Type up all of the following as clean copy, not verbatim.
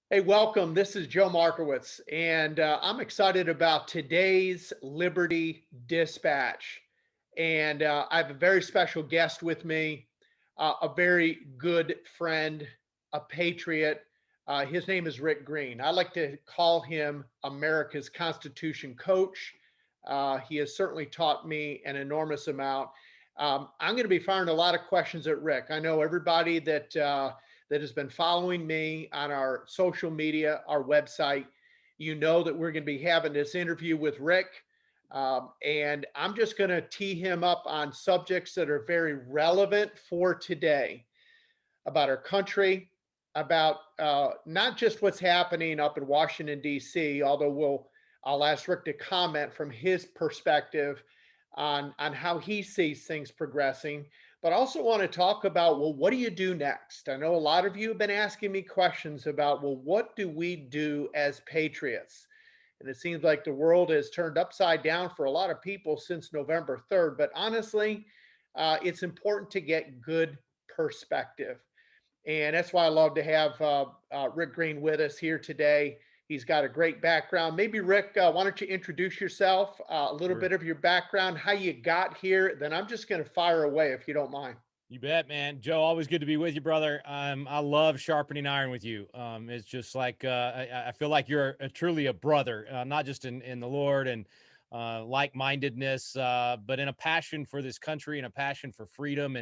Hey, welcome. This is Joe Markiewicz, and I'm excited about today's Liberty Dispatch. And I have a very special guest with me, a very good friend, a patriot. His name is Rick Green. I like to call him America's Constitution coach. He has certainly taught me an enormous amount. I'm going to be firing a lot of questions at Rick. I know everybody that has been following me on our social media, our website, you know that we're going to be having this interview with Rick. And I'm just going to tee him up on subjects that are very relevant for today about our country, about not just what's happening up in Washington, D.C., although I'll ask Rick to comment from his perspective on how he sees things progressing, but I also want to talk about, well, what do you do next? I know a lot of you have been asking me questions about, well, what do we do as patriots? And it seems like the world has turned upside down for a lot of people since November 3rd. But honestly, it's important to get good perspective. And that's why I love to have Rick Green with us here today. He's got a great background. Maybe, Rick, why don't you introduce yourself, a little Sure. bit of your background, how you got here? Then I'm just going to fire away if you don't mind. You bet, man. Joe, always good to be with you, brother. I love sharpening iron with you. It's just like I feel like you're truly a brother, not just in the Lord and like-mindedness, but in a passion for this country and a passion for freedom.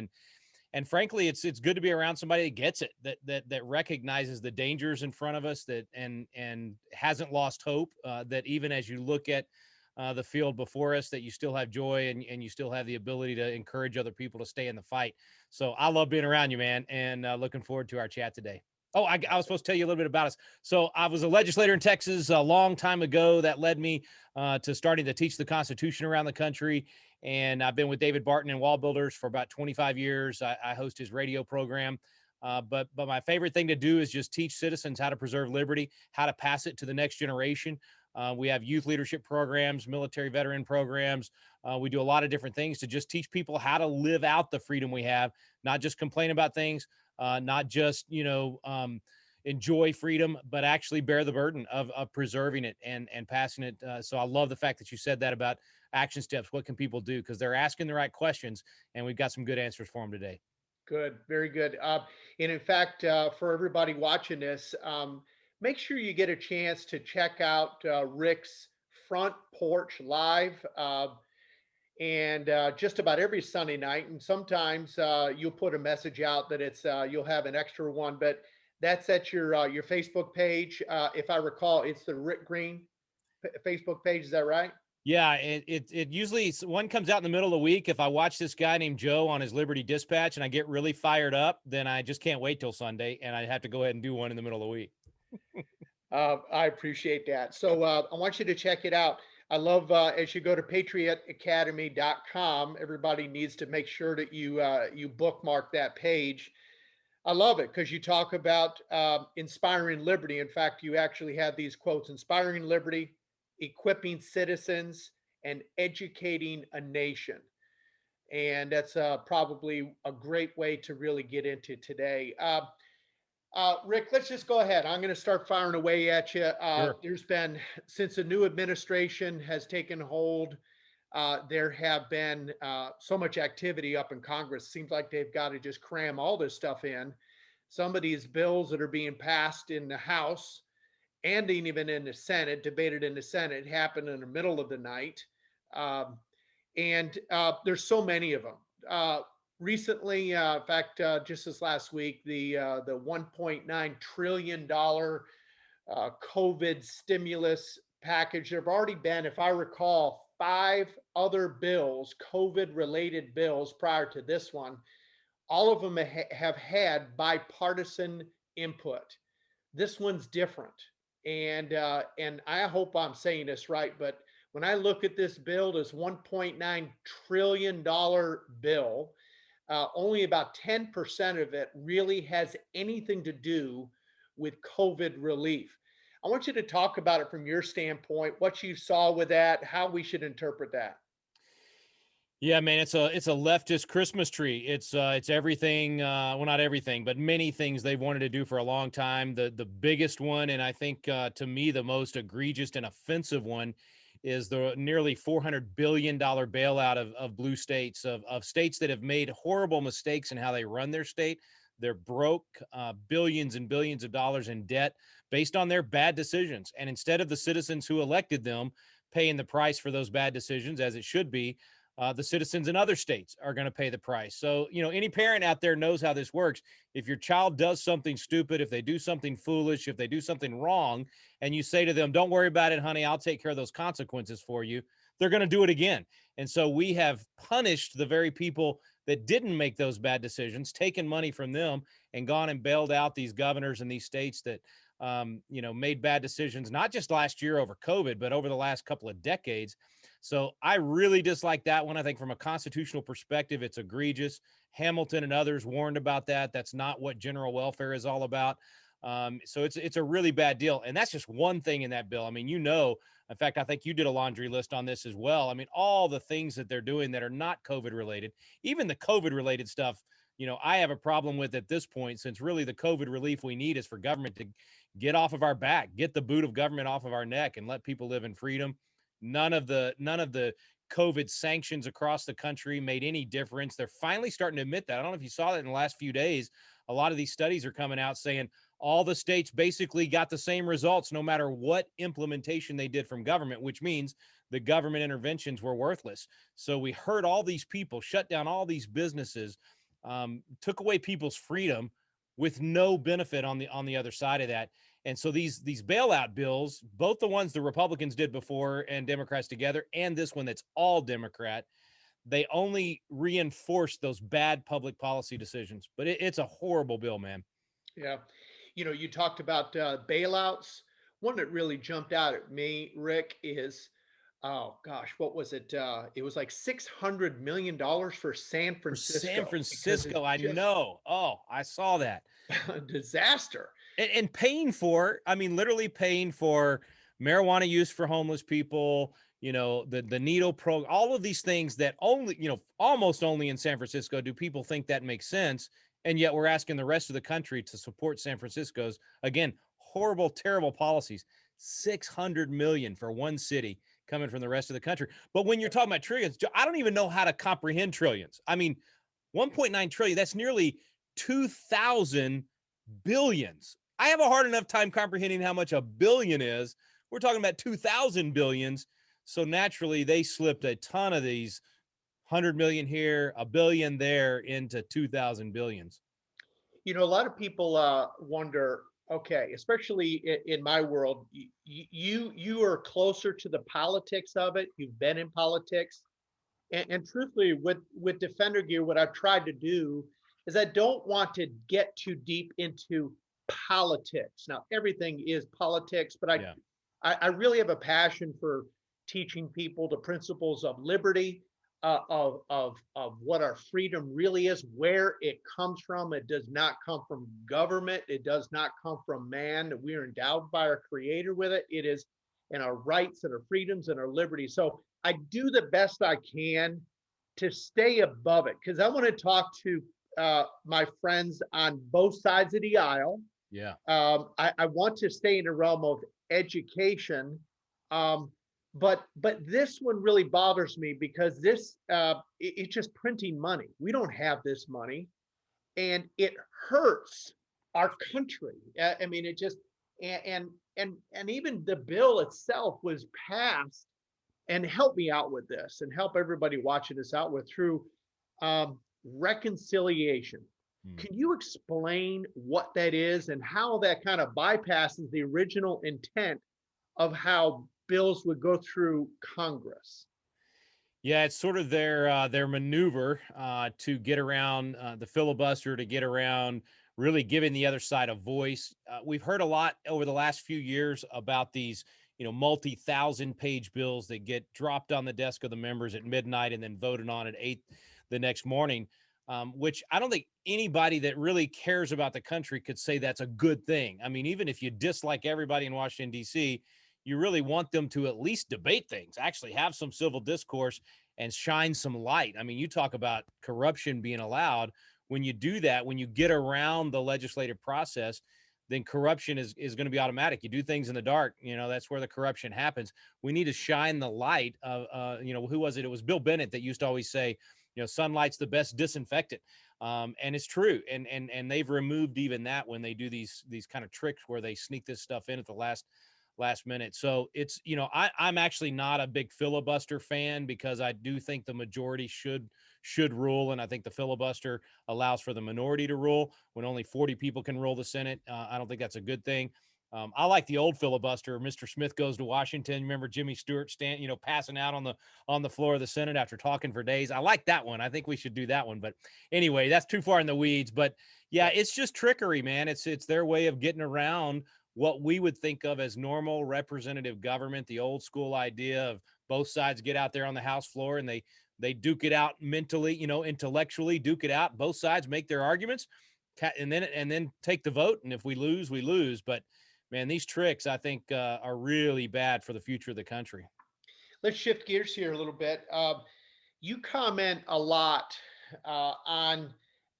And frankly, it's good to be around somebody that gets it, that recognizes the dangers in front of us, that and hasn't lost hope. That even as you look at the field before us, that you still have joy and you still have the ability to encourage other people to stay in the fight. So I love being around you, man, and looking forward to our chat today. Oh, I was supposed to tell you a little bit about us. So I was a legislator in Texas a long time ago. That led me to starting to teach the Constitution around the country. And I've been with David Barton and Wall Builders for about 25 years. I host his radio program. But my favorite thing to do is just teach citizens how to preserve liberty, how to pass it to the next generation. We have youth leadership programs, military veteran programs. We do a lot of different things to just teach people how to live out the freedom we have, not just complain about things, not just, enjoy freedom, but actually bear the burden of preserving it and passing it. So I love the fact that you said that about action steps. What can people do? Because they're asking the right questions, and we've got some good answers for them today. Good, very good. And in fact, for everybody watching this, make sure you get a chance to check out Rick's Front Porch Live. And just about every Sunday night. And sometimes you'll put a message out that you'll have an extra one, but that's at your Facebook page. If I recall, it's the Rick Green Facebook page. Is that right? Yeah, it usually one comes out in the middle of the week. If I watch this guy named Joe on his Liberty Dispatch and I get really fired up, then I just can't wait till Sunday, and I have to go ahead and do one in the middle of the week. I appreciate that. So I want you to check it out. I love as you go to patriotacademy.com, everybody needs to make sure that you bookmark that page. I love it because you talk about inspiring liberty. In fact, you actually have these quotes: inspiring liberty, equipping citizens, and educating a nation. And that's probably a great way to really get into today. Rick, let's just go ahead. I'm going to start firing away at you. Sure. There's been, since the new administration has taken hold, there have been so much activity up in Congress. Seems like they've got to just cram all this stuff in. Some of these bills that are being passed in the House and even in the Senate, debated in the Senate, happened in the middle of the night. Um, and there's so many of them. Recently, in fact, just this last week, the 1.9 trillion dollar COVID stimulus package. There have already been, if I recall, five other bills, COVID related bills prior to this one. All of them have had bipartisan input. This one's different, and I hope I'm saying this right, but when I look at this bill, this 1.9 trillion dollar bill, only about 10% of it really has anything to do with COVID relief. I want you to talk about it from your standpoint, what you saw with that, how we should interpret that. Yeah, man, it's a leftist Christmas tree. It's everything, well, not everything, but many things they've wanted to do for a long time. The biggest one, and I think to me the most egregious and offensive one, is the nearly $400 billion bailout of blue states, of states that have made horrible mistakes in how they run their state. They're broke, billions and billions of dollars in debt based on their bad decisions. And instead of the citizens who elected them paying the price for those bad decisions, as it should be, the citizens in other states are going to pay the price. So, any parent out there knows how this works. If your child does something stupid, if they do something foolish, if they do something wrong, and you say to them, don't worry about it, honey, I'll take care of those consequences for you, they're going to do it again. And so we have punished the very people that didn't make those bad decisions, taken money from them, and gone and bailed out these governors in these states that, made bad decisions, not just last year over COVID, but over the last couple of decades. So I really dislike that one. I think from a constitutional perspective, it's egregious. Hamilton and others warned about that. That's not what general welfare is all about. So it's a really bad deal. And that's just one thing in that bill. I mean, in fact, I think you did a laundry list on this as well. I mean, all the things that they're doing that are not COVID related, even the COVID related stuff, I have a problem with at this point, since really the COVID relief we need is for government to get off of our back, get the boot of government off of our neck, and let people live in freedom. None of the COVID sanctions across the country made any difference. They're finally starting to admit that. I don't know if you saw that in the last few days. A lot of these studies are coming out saying all the states basically got the same results no matter what implementation they did from government, which means the government interventions were worthless. So we heard all these people shut down all these businesses, took away people's freedom with no benefit on the other side of that. And so these bailout bills, both the ones the Republicans did before and Democrats together, and this one that's all Democrat, they only reinforce those bad public policy decisions. But it's a horrible bill, man. Yeah. You talked about bailouts. One that really jumped out at me, Rick, is, oh gosh, what was it? It was like $600 million for San For San Francisco because it's Francisco, I just know. Oh, I saw that. a disaster. And paying for, I mean, literally paying for marijuana use for homeless people, the needle program, all of these things that only, almost only in San Francisco do people think that makes sense. And yet we're asking the rest of the country to support San Francisco's, again, horrible, terrible policies. 600 million for one city coming from the rest of the country. But when you're talking about trillions, I don't even know how to comprehend trillions. I mean, 1.9 trillion, that's nearly 2,000 billions. I have a hard enough time comprehending how much a billion is. We're talking about 2,000 billions. So naturally, they slipped a ton of these 100 million here, a billion there into 2,000 billions. A lot of people wonder, okay, especially in my world, you are closer to the politics of it. You've been in politics. And truthfully, with Defender Gear, what I've tried to do is I don't want to get too deep into politics. Now, everything is politics, but Yeah. I really have a passion for teaching people the principles of liberty, of what our freedom really is, where it comes from. It does not come from government. It does not come from man. We are endowed by our Creator with it. It is in our rights and our freedoms and our liberties. So I do the best I can to stay above it because I want to talk to my friends on both sides of the aisle. Yeah. I want to stay in the realm of education, but this one really bothers me because this it's just printing money. We don't have this money, and it hurts our country. I mean, it just and even the bill itself was passed. And help me out with this, and help everybody watching this out with through reconciliation. Can you explain what that is and how that kind of bypasses the original intent of how bills would go through Congress? Yeah, it's sort of their maneuver to get around the filibuster, to get around really giving the other side a voice. We've heard a lot over the last few years about these, multi-thousand-page bills that get dropped on the desk of the members at midnight and then voted on at 8 the next morning, which I don't think anybody that really cares about the country could say that's a good thing. I mean, even if you dislike everybody in Washington, D.C., you really want them to at least debate things, actually have some civil discourse. and shine some light. I mean, you talk about corruption being allowed. When you do that, when you get around the legislative process, then corruption is going to be automatic. You do things in the dark, that's where the corruption happens. We need to shine the light of, who was it? It was Bill Bennett that used to always say, sunlight's the best disinfectant. And it's true. And they've removed even that when they do these kind of tricks where they sneak this stuff in at the last minute. So it's, I'm actually not a big filibuster fan, because I do think the majority should rule. And I think the filibuster allows for the minority to rule. When only 40 people can rule the Senate, I don't think that's a good thing. I like the old filibuster. Mr. Smith goes to Washington. Remember Jimmy Stewart passing out on the floor of the Senate after talking for days. I like that one. I think we should do that one. But anyway, that's too far in the weeds. But yeah, it's just trickery, man. It's their way of getting around what we would think of as normal representative government, the old school idea of both sides get out there on the House floor and they duke it out mentally, intellectually duke it out. Both sides make their arguments and then take the vote. And if we lose, we lose. But man, these tricks, I think, are really bad for the future of the country. Let's shift gears here a little bit. You comment a lot on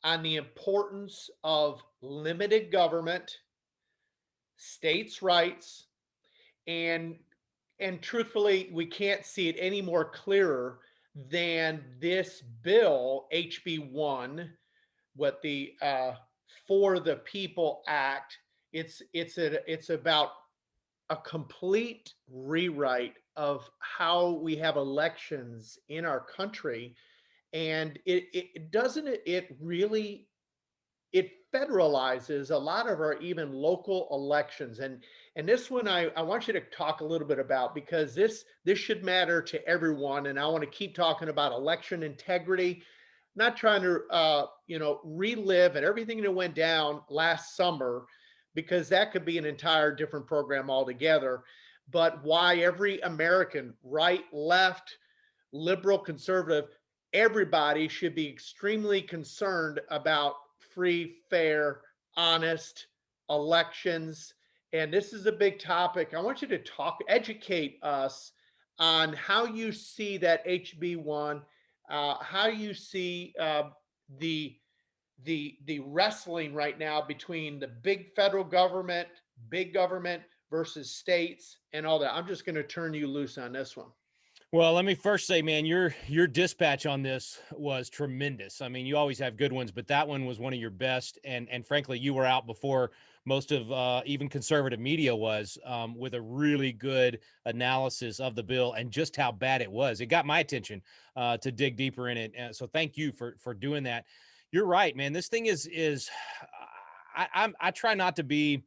the importance of limited government, states' rights, and truthfully, we can't see it any more clearer than this bill, HB1, what the For the People Act. It's about a complete rewrite of how we have elections in our country, and it doesn't it really it federalizes a lot of our even local elections. And this one I want you to talk a little bit about, because this should matter to everyone. And I want to keep talking about election integrity, not trying to relive and everything that went down last summer, because that could be an entire different program altogether. But why every American, right, left, liberal, conservative, everybody should be extremely concerned about free, fair, honest elections. And this is a big topic. I want you to educate us on how you see that HB1, how you see the wrestling right now between the big federal government, big government versus states and all that. I'm just going to turn you loose on this one. Well, let me first say, man, your dispatch on this was tremendous. I mean, you always have good ones, but that one was one of your best. And frankly, you were out before most of even conservative media was, with a really good analysis of the bill and just how bad it was. It got my attention to dig deeper in it. So thank you for doing that. You're right, man. This thing is I try not to be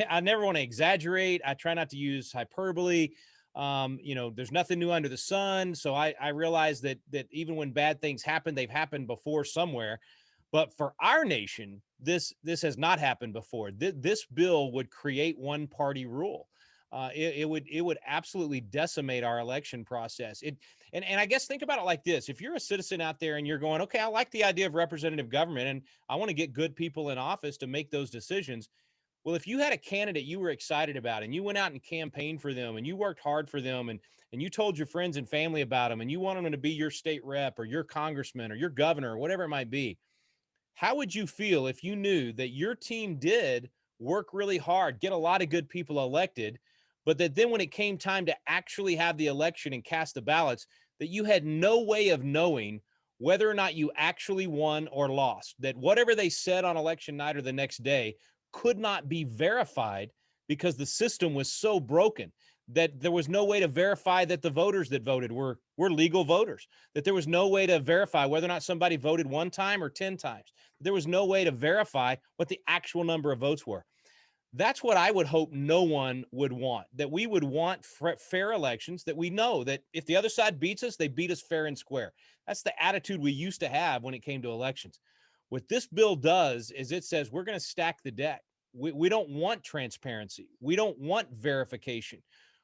I never want to exaggerate. I try not to use hyperbole. There's nothing new under the sun. So I realize that even when bad things happen, they've happened before somewhere. But for our nation, this has not happened before. This bill would create one party rule. It would absolutely decimate our election process. And I guess think about it like this. If you're a citizen out there and you're going, okay, I like the idea of representative government and I want to get good people in office to make those decisions. Well, if you had a candidate you were excited about and you went out and campaigned for them and you worked hard for them and you told your friends and family about them and you wanted them to be your state rep or your congressman or your governor or whatever it might be, how would you feel if you knew that your team did work really hard, get a lot of good people elected, but that then when it came time to actually have the election and cast the ballots, that you had no way of knowing whether or not you actually won or lost, that whatever they said on election night or the next day could not be verified because the system was so broken that there was no way to verify that the voters that voted were legal voters, that there was no way to verify whether or not somebody voted one time or 10 times. There was no way to verify what the actual number of votes were. That's what I would hope no one would want, that we would want fair elections, that we know that if the other side beats us, they beat us fair and square. That's the attitude we used to have when it came to elections. What this bill does is it says we're going to stack the deck. We don't want transparency. We don't want verification.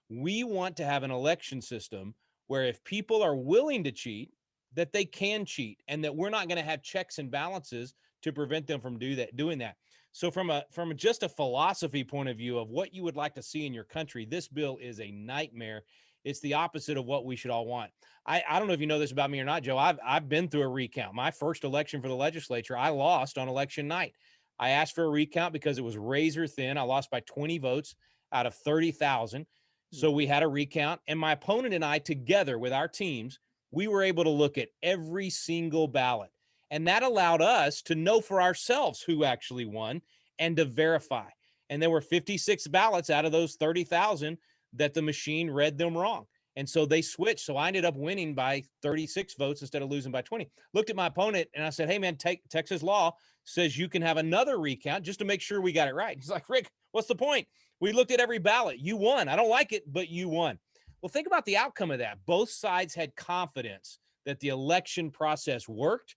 We want to have an election system where if people are willing to cheat, that they can cheat, and that we're not going to have checks and balances to prevent them from doing that. So from just a philosophy point of view of what you would like to see in your country, this bill is a nightmare. It's the opposite of what we should all want. I don't know if you know this about me or not, Joe. I've been through a recount. My first election for the legislature, I lost on election night. I asked for a recount because it was razor thin. I lost by 20 votes out of 30,000. So we had a recount, and my opponent and I, together with our teams, we were able to look at every single ballot. And that allowed us to know for ourselves who actually won and to verify. And there were 56 ballots out of those 30,000 that the machine read them wrong. And so they switched. So I ended up winning by 36 votes instead of losing by 20. Looked at my opponent and I said, hey, man, Texas law says you can have another recount just to make sure we got it right. He's like, Rick, what's the point? We looked at every ballot. You won. I don't like it, but you won. Well, think about the outcome of that. Both sides had confidence that the election process worked.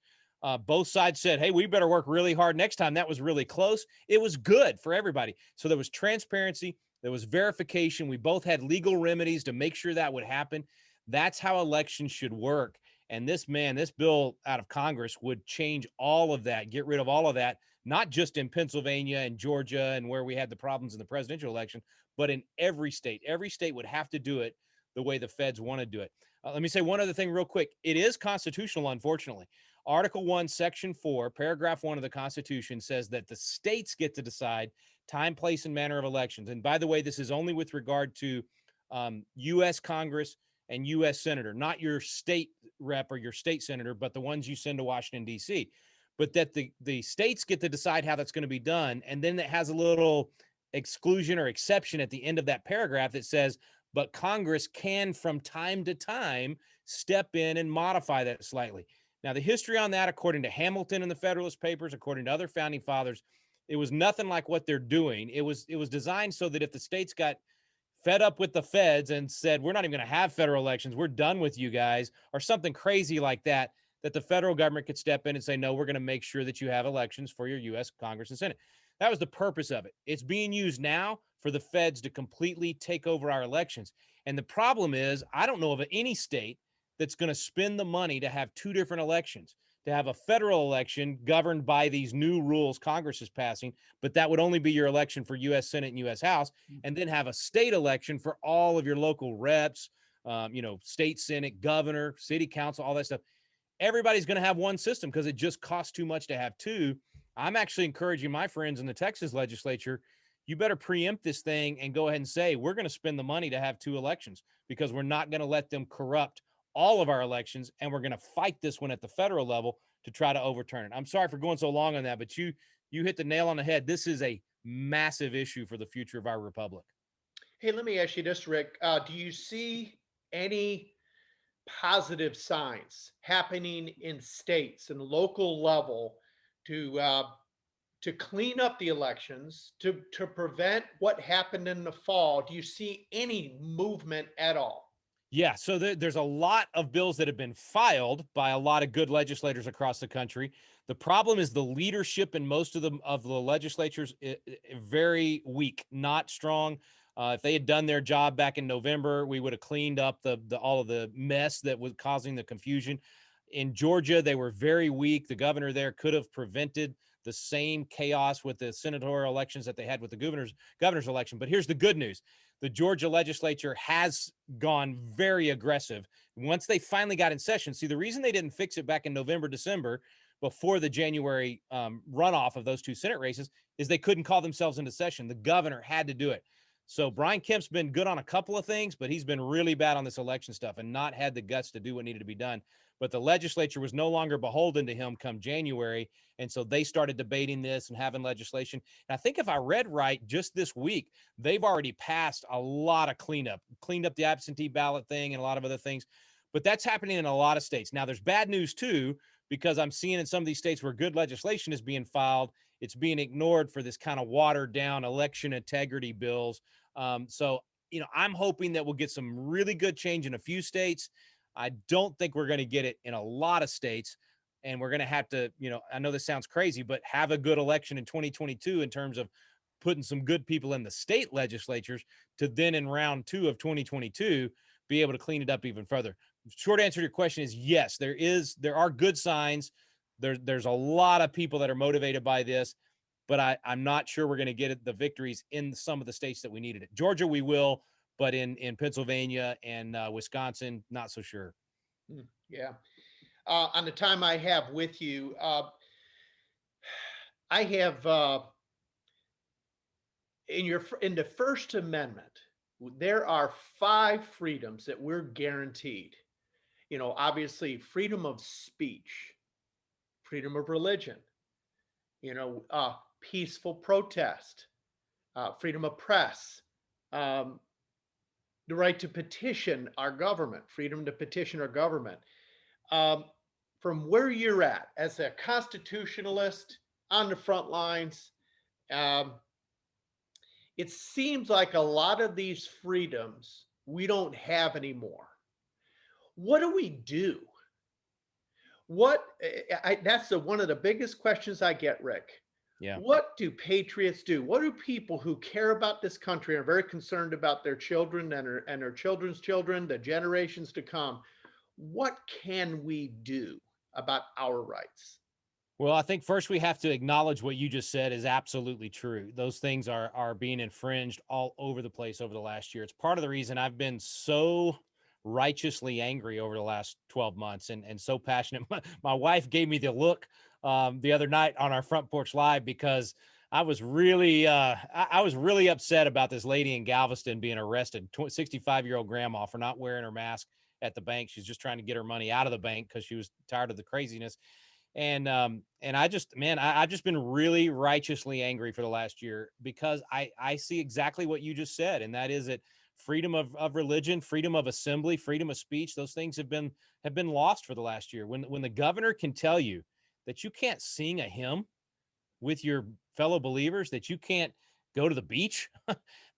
Both sides said, hey, we better work really hard next time. That was really close. It was good for everybody. So there was transparency. There was verification. We both had legal remedies to make sure that would happen. That's how elections should work. And this bill out of Congress would change all of that, get rid of all of that, not just in Pennsylvania and Georgia and where we had the problems in the presidential election, but in every state. Every state would have to do it the way the feds want to do it. Let me say one other thing real quick. It is constitutional, unfortunately. Article 1, Section 4, Paragraph 1 of the Constitution says that the states get to decide time, place, and manner of elections. And by the way, this is only with regard to U.S. Congress and U.S. Senator, not your state rep or your state senator, but the ones you send to Washington, D.C. But that the states get to decide how that's going to be done. And then it has a little exclusion or exception at the end of that paragraph that says, but Congress can from time to time step in and modify that slightly. Now, the history on that, according to Hamilton and the Federalist Papers, according to other founding fathers, it was nothing like what they're doing. It was designed so that if the states got fed up with the feds and said, we're not even going to have federal elections, we're done with you guys, or something crazy like that, that the federal government could step in and say, no, we're going to make sure that you have elections for your U.S. Congress and Senate. That was the purpose of it. It's being used now for the feds to completely take over our elections. And the problem is, I don't know of any state that's going to spend the money to have two different elections, to have a federal election governed by these new rules Congress is passing, but that would only be your election for U.S. Senate and U.S. House, and then have a state election for all of your local reps, state Senate, governor, city council, all that stuff. Everybody's going to have one system because it just costs too much to have two. I'm actually encouraging my friends in the Texas legislature, you better preempt this thing and go ahead and say, we're going to spend the money to have two elections because we're not going to let them corrupt all of our elections, and we're going to fight this one at the federal level to try to overturn it. I'm sorry for going so long on that, but you hit the nail on the head. This is a massive issue for the future of our republic. Hey, let me ask you this, Rick. Do you see any positive signs happening in states and local level to clean up the elections, to prevent what happened in the fall? Do you see any movement at all? Yeah, so there's a lot of bills that have been filed by a lot of good legislators across the country. The problem is the leadership in most of the legislatures very weak, not strong. If they had done their job back in November, we would have cleaned up all of the mess that was causing the confusion. In Georgia, they were very weak. The governor there could have prevented the same chaos with the senatorial elections that they had with the governor's election. But here's the good news. The Georgia legislature has gone very aggressive. Once they finally got in session, see, the reason they didn't fix it back in November, December, before the January runoff of those two Senate races, is they couldn't call themselves into session. The governor had to do it. So Brian Kemp's been good on a couple of things, but he's been really bad on this election stuff and not had the guts to do what needed to be done. But the legislature was no longer beholden to him come January. And so they started debating this and having legislation. And I think if I read right, just this week, they've already passed a lot of cleaned up the absentee ballot thing and a lot of other things. But that's happening in a lot of states. Now, there's bad news, too, because I'm seeing in some of these states where good legislation is being filed, it's being ignored for this kind of watered down election integrity bills. So, I'm hoping that we'll get some really good change in a few states. I don't think we're going to get it in a lot of states. And we're going to have to, I know this sounds crazy, but have a good election in 2022 in terms of putting some good people in the state legislatures to then in round 2 of 2022 be able to clean it up even further. Short answer to your question is yes, there are good signs. There's a lot of people that are motivated by this, but I'm not sure we're going to get the victories in some of the states that we needed it. Georgia, we will, but in Pennsylvania and Wisconsin, not so sure. Yeah. On the time I have with you, I have in the First Amendment, there are 5 freedoms that we're guaranteed. Obviously, freedom of speech, freedom of religion, peaceful protest, freedom of press, um, the right to petition our government, freedom to petition our government. Um, from where you're at as a constitutionalist on the front lines, um, it seems like a lot of these freedoms we don't have anymore. What do we do? That's one of the biggest questions I get, Rick. Yeah. What do patriots do? What do people who care about this country and are very concerned about their children and their children's children, the generations to come? What can we do about our rights? Well, I think first we have to acknowledge what you just said is absolutely true. Those things are being infringed all over the place over the last year. It's part of the reason I've been so righteously angry over the last 12 months and so passionate. My wife gave me the look the other night on our front porch live because I was really upset about this lady in Galveston being arrested, 65-year-old grandma, for not wearing her mask at the bank. She's just trying to get her money out of the bank because she was tired of the craziness. And I've just been really righteously angry for the last year because I see exactly what you just said. And that is that freedom of religion, freedom of assembly, freedom of speech, those things have been lost for the last year. When the governor can tell you that you can't sing a hymn with your fellow believers, that you can't go to the beach,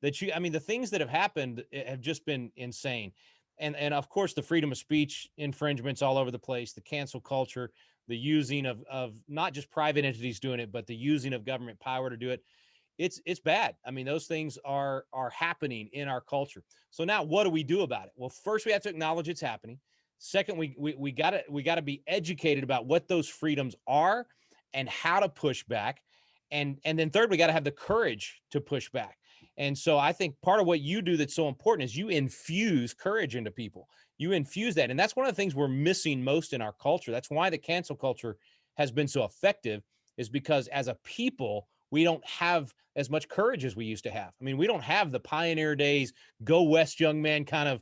the things that have happened have just been insane. And of course, the freedom of speech infringements all over the place, the cancel culture, the using of not just private entities doing it, but the using of government power to do it. It's bad. I mean, those things are happening in our culture. So now what do we do about it? Well, first we have to acknowledge it's happening. Second, we gotta be educated about what those freedoms are and how to push back. And then third, we got to have the courage to push back. And so I think part of what you do that's so important is you infuse courage into people. You infuse that. And that's one of the things we're missing most in our culture. That's why the cancel culture has been so effective, is because as a people, we don't have as much courage as we used to have. I mean, we don't have the pioneer days, go west, young man kind of,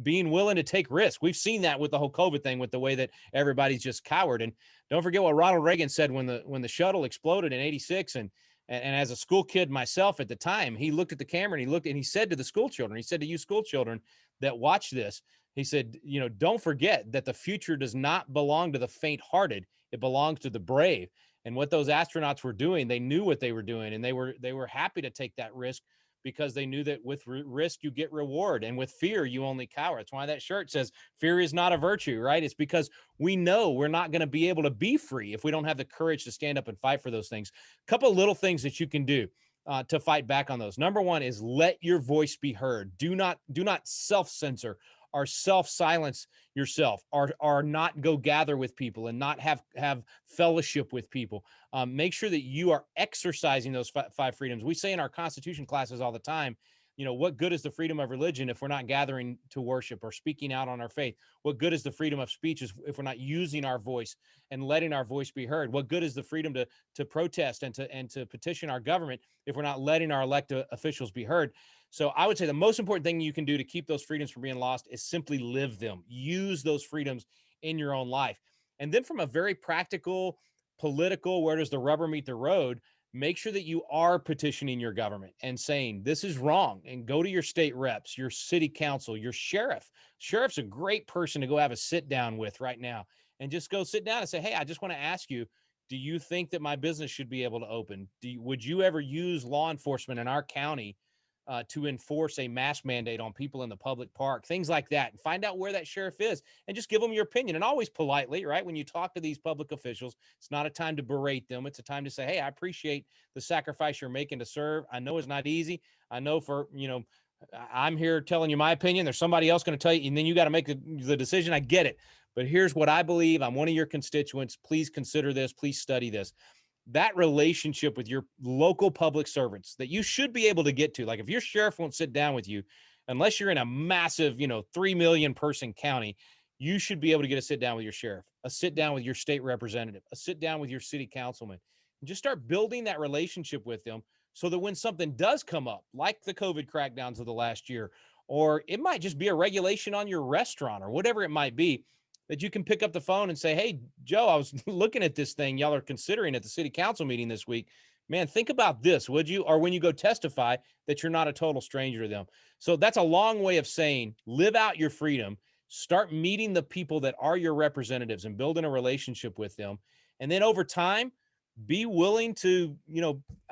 being willing to take risks. We've seen that with the whole COVID thing, with the way that everybody's just coward. And don't forget what Ronald Reagan said when the shuttle exploded in '86. And as a school kid myself at the time, he looked at the camera and he said to the school children, he said to you school children that watch this, he said, don't forget that the future does not belong to the faint-hearted. It belongs to the brave. And what those astronauts were doing, they knew what they were doing, and they were happy to take that risk because they knew that with risk you get reward, and with fear you only cower. That's why that shirt says fear is not a virtue, right? It's because we know we're not going to be able to be free if we don't have the courage to stand up and fight for those things. A couple of little things that you can do to fight back on those. Number one is let your voice be heard. Do not self-censor or self-silence yourself, or not go gather with people and not have fellowship with people. Make sure that you are exercising those 5 freedoms. We say in our Constitution classes all the time, what good is the freedom of religion if we're not gathering to worship or speaking out on our faith? What good is the freedom of speech if we're not using our voice and letting our voice be heard? What good is the freedom to protest and to petition our government if we're not letting our elected officials be heard? So I would say the most important thing you can do to keep those freedoms from being lost is simply live them. Use those freedoms in your own life. And then from a very practical, political, where does the rubber meet the road, make sure that you are petitioning your government and saying, this is wrong. And go to your state reps, your city council, your sheriff. Sheriff's a great person to go have a sit down with right now. And just go sit down and say, hey, I just want to ask you, do you think that my business should be able to open? Would you ever use law enforcement in our county to enforce a mask mandate on people in the public park, things like that, and find out where that sheriff is and just give them your opinion, and always politely, right? When you talk to these public officials, it's not a time to berate them. It's a time to say, hey, I appreciate the sacrifice you're making to serve. I know it's not easy. I know I'm here telling you my opinion. There's somebody else going to tell you, and then you got to make the decision. I get it. But here's what I believe. I'm one of your constituents. Please consider this. Please study this. That relationship with your local public servants that you should be able to get to. Like if your sheriff won't sit down with you, unless you're in a massive, 3 million person county, you should be able to get a sit down with your sheriff, a sit down with your state representative, a sit down with your city councilman, and just start building that relationship with them so that when something does come up, like the COVID crackdowns of the last year, or it might just be a regulation on your restaurant or whatever it might be, that you can pick up the phone and say, hey, Joe, I was looking at this thing y'all are considering at the city council meeting this week. Man, think about this, would you? Or when you go testify, that you're not a total stranger to them. So that's a long way of saying, live out your freedom, start meeting the people that are your representatives and building a relationship with them. And then over time, be willing to,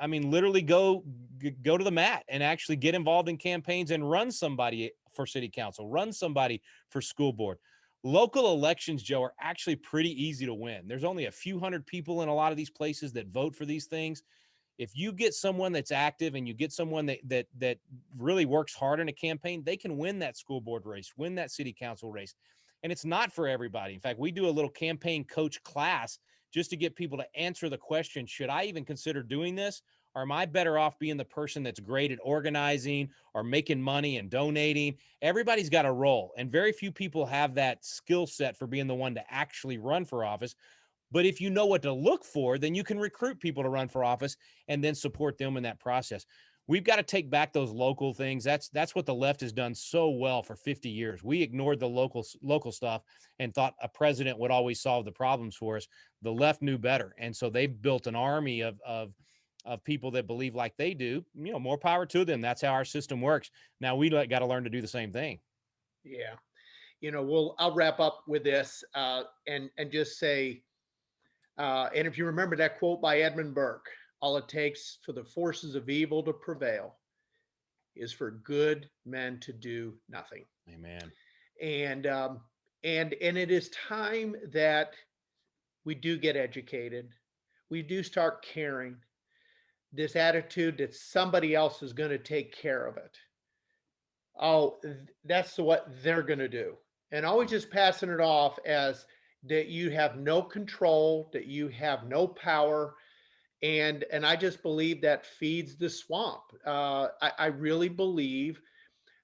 literally go to the mat and actually get involved in campaigns and run somebody for city council, run somebody for school board. Local elections, Joe, are actually pretty easy to win. There's only a few hundred people in a lot of these places that vote for these things. If you get someone that's active and you get someone that really works hard in a campaign, they can win that school board race, win that city council race. And it's not for everybody. In fact, we do a little campaign coach class just to get people to answer the question, should I even consider doing this? Or am I better off being the person that's great at organizing or making money and donating? Everybody's got a role, and very few people have that skill set for being the one to actually run for office. But if you know what to look for, then you can recruit people to run for office and then support them in that process. We've got to take back those local things. That's what the left has done so well for 50 years. We ignored the local stuff and thought a president would always solve the problems for us. The left knew better. And so they've built an army of people that believe like they do. More power to them. That's how our system works. Now we got to learn to do the same thing. Yeah. I'll wrap up with this and just say, and if you remember that quote by Edmund Burke, all it takes for the forces of evil to prevail is for good men to do nothing. Amen. And it is time that we do get educated. We do start caring. This attitude that somebody else is going to take care of it. Oh, that's what they're going to do. And always just passing it off as that you have no control, that you have no power. And I just believe that feeds the swamp. I really believe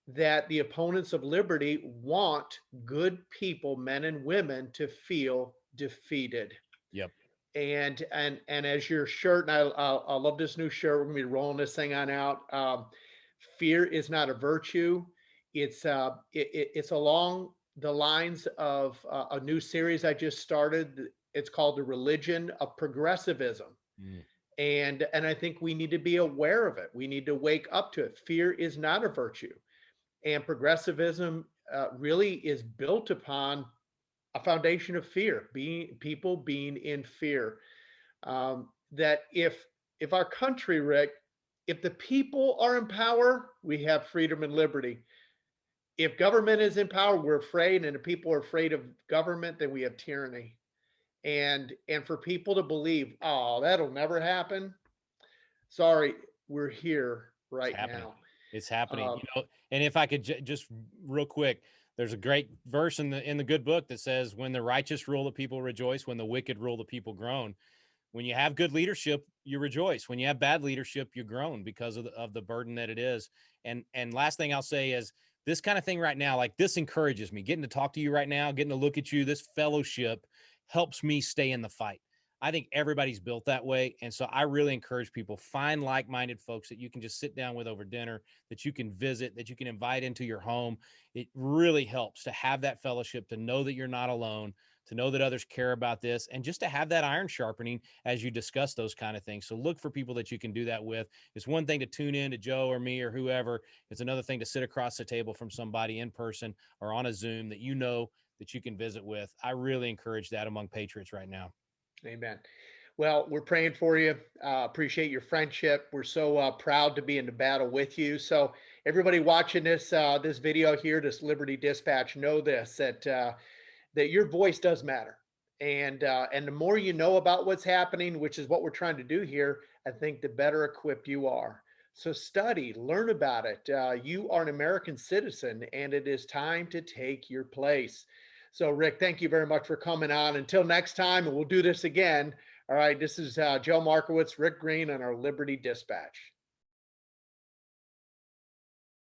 that the opponents of liberty want good people, men and women, to feel defeated. Yep. And as your shirt, and I love this new shirt. We're gonna be rolling this thing on out. Fear is not a virtue. It's along the lines of a new series I just started. It's called The Religion of Progressivism. Mm. And I think we need to be aware of it. We need to wake up to it. Fear is not a virtue. And progressivism really is built upon a foundation of fear, people being in fear. That if our country, Rick, if the people are in power, we have freedom and liberty. If government is in power, we're afraid, and if people are afraid of government, then we have tyranny. And for people to believe, oh, that'll never happen. Sorry, we're here right now. It's happening. And if I could just real quick, there's a great verse in the good book that says, when the righteous rule, the people rejoice. When the wicked rule, the people groan. When you have good leadership, you rejoice. When you have bad leadership, you groan because of the burden that it is. And last thing I'll say is, this kind of thing right now, like, this encourages me. Getting to talk to you right now, getting to look at you, this fellowship helps me stay in the fight. I think everybody's built that way. And so I really encourage people, find like-minded folks that you can just sit down with over dinner, that you can visit, that you can invite into your home. It really helps to have that fellowship, to know that you're not alone, to know that others care about this, and just to have that iron sharpening as you discuss those kind of things. So look for people that you can do that with. It's one thing to tune in to Joe or me or whoever. It's another thing to sit across the table from somebody in person or on a Zoom that that you can visit with. I really encourage that among patriots right now. Amen. Well, we're praying for you. Appreciate your friendship. We're so proud to be in the battle with you. So everybody watching this video here, this Liberty Dispatch, know this, that your voice does matter. And the more you know about what's happening, which is what we're trying to do here, I think the better equipped you are. So study, learn about it. You are an American citizen, and it is time to take your place. So, Rick, thank you very much for coming on. Until next time, and we'll do this again. All right, this is Joe Markiewicz, Rick Green on our Liberty Dispatch.